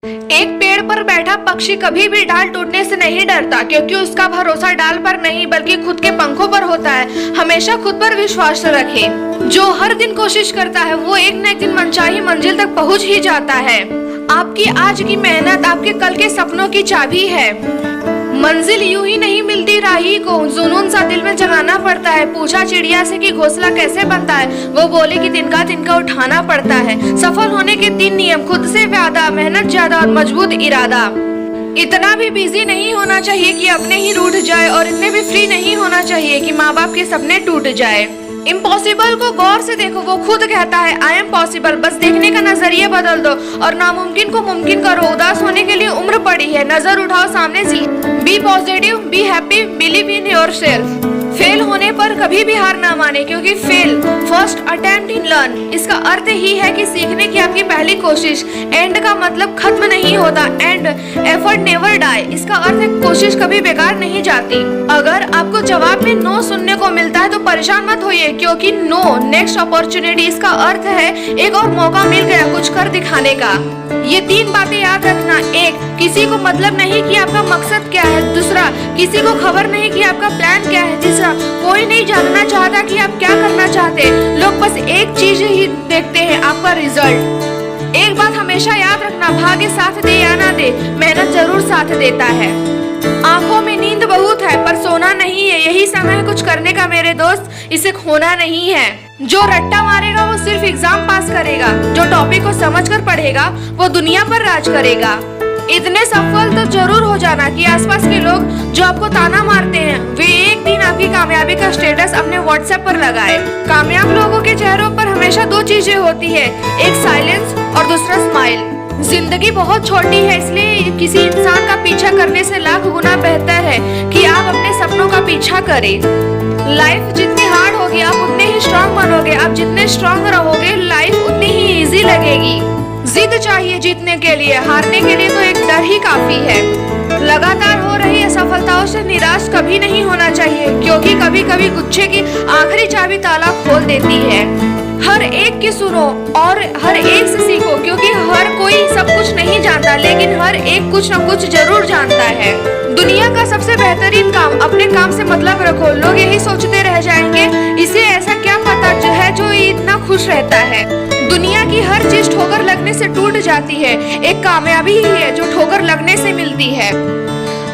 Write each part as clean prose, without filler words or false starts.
एक पेड़ पर बैठा पक्षी कभी भी डाल टूटने से नहीं डरता, क्योंकि उसका भरोसा डाल पर नहीं बल्कि खुद के पंखों पर होता है। हमेशा खुद पर विश्वास रखें। जो हर दिन कोशिश करता है वो एक न एक दिन मनचाही मंजिल तक पहुंच ही जाता है। आपकी आज की मेहनत आपके कल के सपनों की चाबी है। मंजिल यूं ही नहीं मिलती, राही को जुनून सा दिल में जगाना पड़ता है। पूछा चिड़िया से कि घोंसला कैसे बनता है, वो बोले कि तिनका तिनका उठाना पड़ता है। सफल होने के 3 नियम: खुद से वादा, मेहनत ज्यादा और मजबूत इरादा। इतना भी बिजी नहीं होना चाहिए कि अपने ही रूठ जाए, और इतने भी फ्री नहीं होना चाहिए कि माँ बाप के सपने टूट जाए। इम्पॉसिबल को गौर से देखो, वो खुद कहता है आई एम पॉसिबल। बस देखने का नजरिया बदल दो और नामुमकिन को मुमकिन करो। उदास होने के लिए उम्र पड़ी है, नजर उठाओ सामने से। Be positive, be happy, believe in yourself. Fail होने पर कभी भी हार ना माने, क्योंकि fail first attempt in learn इसका अर्थ ही है कि सीखने की आपकी पहली कोशिश। एंड का मतलब खत्म नहीं होता, एंड एफर्ट नेवर डाई इसका अर्थ है कोशिश कभी बेकार नहीं जाती। अगर आपको जवाब में नो सुनने को मिलता है तो परेशान मत होइए, क्योंकि नो नेक्स्ट अपॉर्चुनिटी इसका अर्थ है एक और मौका मिल गया कुछ कर दिखाने का। ये 3 बातें याद रखना। 1, किसी को मतलब नहीं कि आपका मकसद क्या है। दूसरा, किसी को खबर नहीं कि आपका प्लान क्या है। तीसरा, कोई नहीं जानना चाहता कि आप क्या करना चाहते। लोग बस एक चीज ही देखते हैं, आपका रिजल्ट। एक बात हमेशा याद रखना, भाग्य साथ दे या ना दे, मेहनत जरूर साथ देता है। आंखों में नींद बहुत है पर सोना नहीं है। यही समय है कुछ करने का मेरे दोस्त, इसे खोना नहीं है। जो रट्टा मारेगा वो सिर्फ एग्जाम पास करेगा, जो टॉपिक को समझकर पढ़ेगा वो दुनिया पर राज करेगा। इतने सफल तो जरूर हो जाना कि आसपास के लोग जो आपको ताना मारते हैं वे एक दिन आपकी कामयाबी का स्टेटस अपने व्हाट्सएप पर लगाए। कामयाब लोगों के चेहरों पर हमेशा 2 चीजें होती है, एक साइलेंस और दूसरा स्माइल। जिंदगी बहुत छोटी है, इसलिए किसी इंसान का पीछा करने से लाख गुना बेहतर है कि आप अपने सपनों का पीछा करें। लाइफ जितनी हार्ड होगी आप उतने ही स्ट्रांग बनोगे। आप जितने स्ट्रांग रहोगे लाइफ उतनी ही इजी लगेगी। जिद चाहिए जीतने के लिए, हारने के लिए तो एक डर ही काफी है। लगातार हो रही असफलताओं से निराश कभी नहीं होना चाहिए, क्योंकि कभी कभी गुच्छे की आखिरी चाबी ताला खोल देती है। हर एक की सुनो और हर एक से सीखो, क्योंकि हर कोई सब कुछ नहीं जानता, लेकिन हर एक कुछ न कुछ जरूर जानता है। दुनिया का सबसे बेहतरीन काम अपने काम से मतलब रखो। लोग यही सोचते रह जाएंगे इसे ऐसा क्या पता है जो इतना खुश रहता है। दुनिया की हर चीज ठोकर लगने से टूट जाती है, एक कामयाबी ही है जो ठोकर लगने से मिलती है।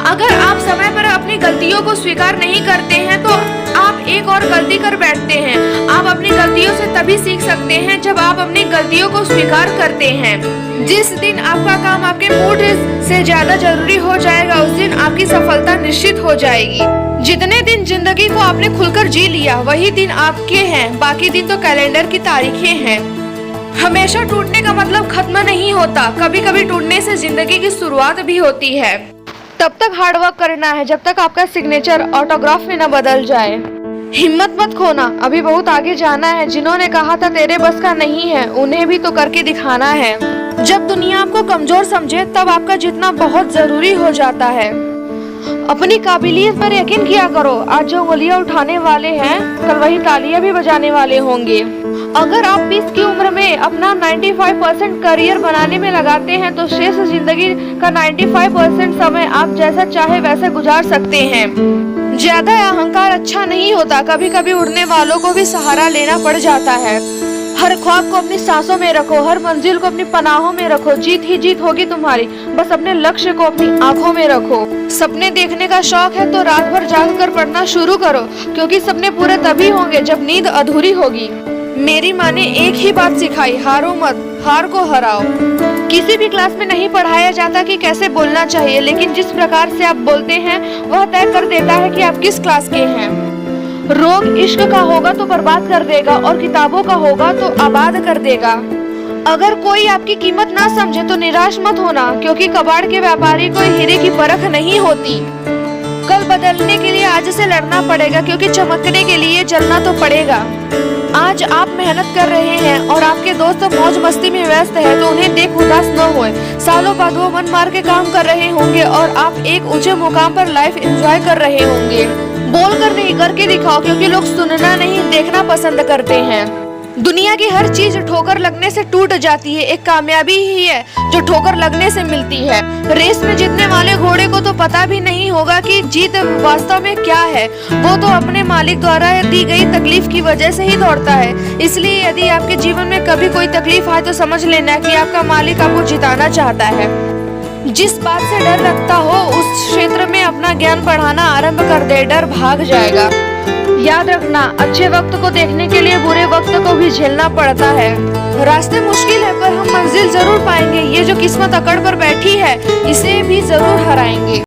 अगर आप समय पर अपनी गलतियों को स्वीकार नहीं करते हैं तो आप एक और गलती कर बैठते हैं। आप अपनी गलतियों से तभी सीख सकते हैं जब आप अपनी गलतियों को स्वीकार करते हैं। जिस दिन आपका काम आपके मूड से ज्यादा जरूरी हो जाएगा उस दिन आपकी सफलता निश्चित हो जाएगी। जितने दिन जिंदगी को आपने खुलकर जी लिया वही दिन आपके हैं, बाकी दिन तो कैलेंडर की तारीखें हैं। हमेशा टूटने का मतलब खत्म नहीं होता, कभी कभी टूटने से जिंदगी की शुरुआत भी होती है। तब तक हार्ड वर्क करना है जब तक आपका सिग्नेचर ऑटोग्राफ में न बदल जाए। हिम्मत मत खोना, अभी बहुत आगे जाना है। जिन्होंने कहा था तेरे बस का नहीं है उन्हें भी तो करके दिखाना है। जब दुनिया आपको कमजोर समझे तब आपका जीतना बहुत जरूरी हो जाता है। अपनी काबिलियत पर यकीन किया करो। आज जो उंगलियां उठाने वाले हैं कल वही तालियां भी बजाने वाले होंगे। अगर आप 20 की उम्र में अपना 95% करियर बनाने में लगाते हैं तो शेष जिंदगी का 95% समय आप जैसा चाहे वैसे गुजार सकते हैं। ज्यादा अहंकार अच्छा नहीं होता, कभी कभी उड़ने वालों को भी सहारा लेना पड़ जाता है। हर ख्वाब को अपनी सांसों में रखो, हर मंजिल को अपनी पनाहों में रखो। जीत ही जीत होगी तुम्हारी, बस अपने लक्ष्य को अपनी आंखों में रखो। सपने देखने का शौक है तो रात भर जाग कर पढ़ना शुरू करो, क्योंकि सपने पूरे तभी होंगे जब नींद अधूरी होगी। मेरी माँ ने एक ही बात सिखाई, हारो मत, हार को हराओ। किसी भी क्लास में नहीं पढ़ाया जाता कि कैसे बोलना चाहिए, लेकिन जिस प्रकार से आप बोलते हैं वह तय कर देता है कि आप किस क्लास के हैं। रोग इश्क का होगा तो बर्बाद कर देगा और किताबों का होगा तो आबाद कर देगा। अगर कोई आपकी कीमत ना समझे तो निराश मत होना, क्योंकि कबाड़ के व्यापारी को हीरे की परख नहीं होती। कल बदलने के लिए आज से लड़ना पड़ेगा, क्योंकि चमकने के लिए जलना तो पड़ेगा। आज आप मेहनत कर रहे हैं और आपके दोस्त मौज मस्ती में व्यस्त है तो उन्हें देख उदास न होए। सालों बाद वो मन मार के काम कर रहे होंगे और आप एक ऊंचे मुकाम पर लाइफ एंजॉय कर रहे होंगे। बोल कर नहीं करके दिखाओ, क्योंकि लोग सुनना नहीं देखना पसंद करते हैं। दुनिया की हर चीज ठोकर लगने से टूट जाती है, एक कामयाबी ही है जो ठोकर लगने से मिलती है। रेस में जीतने वाले घोड़े को तो पता भी नहीं होगा कि जीत वास्तव में क्या है, वो तो अपने मालिक द्वारा दी गई तकलीफ की वजह से ही दौड़ता है। इसलिए यदि आपके जीवन में कभी कोई तकलीफ आए तो समझ लेना कि आपका मालिक आपको जिताना चाहता है। जिस बात से डर लगता हो उस क्षेत्र में अपना ज्ञान बढ़ाना आरंभ कर दे, डर भाग जाएगा। याद रखना, अच्छे वक्त को देखने के लिए बुरे वक्त को भी झेलना पड़ता है। रास्ते मुश्किल है पर हम मंजिल जरूर पाएंगे। ये जो किस्मत अकड़ पर बैठी है इसे भी जरूर हराएंगे।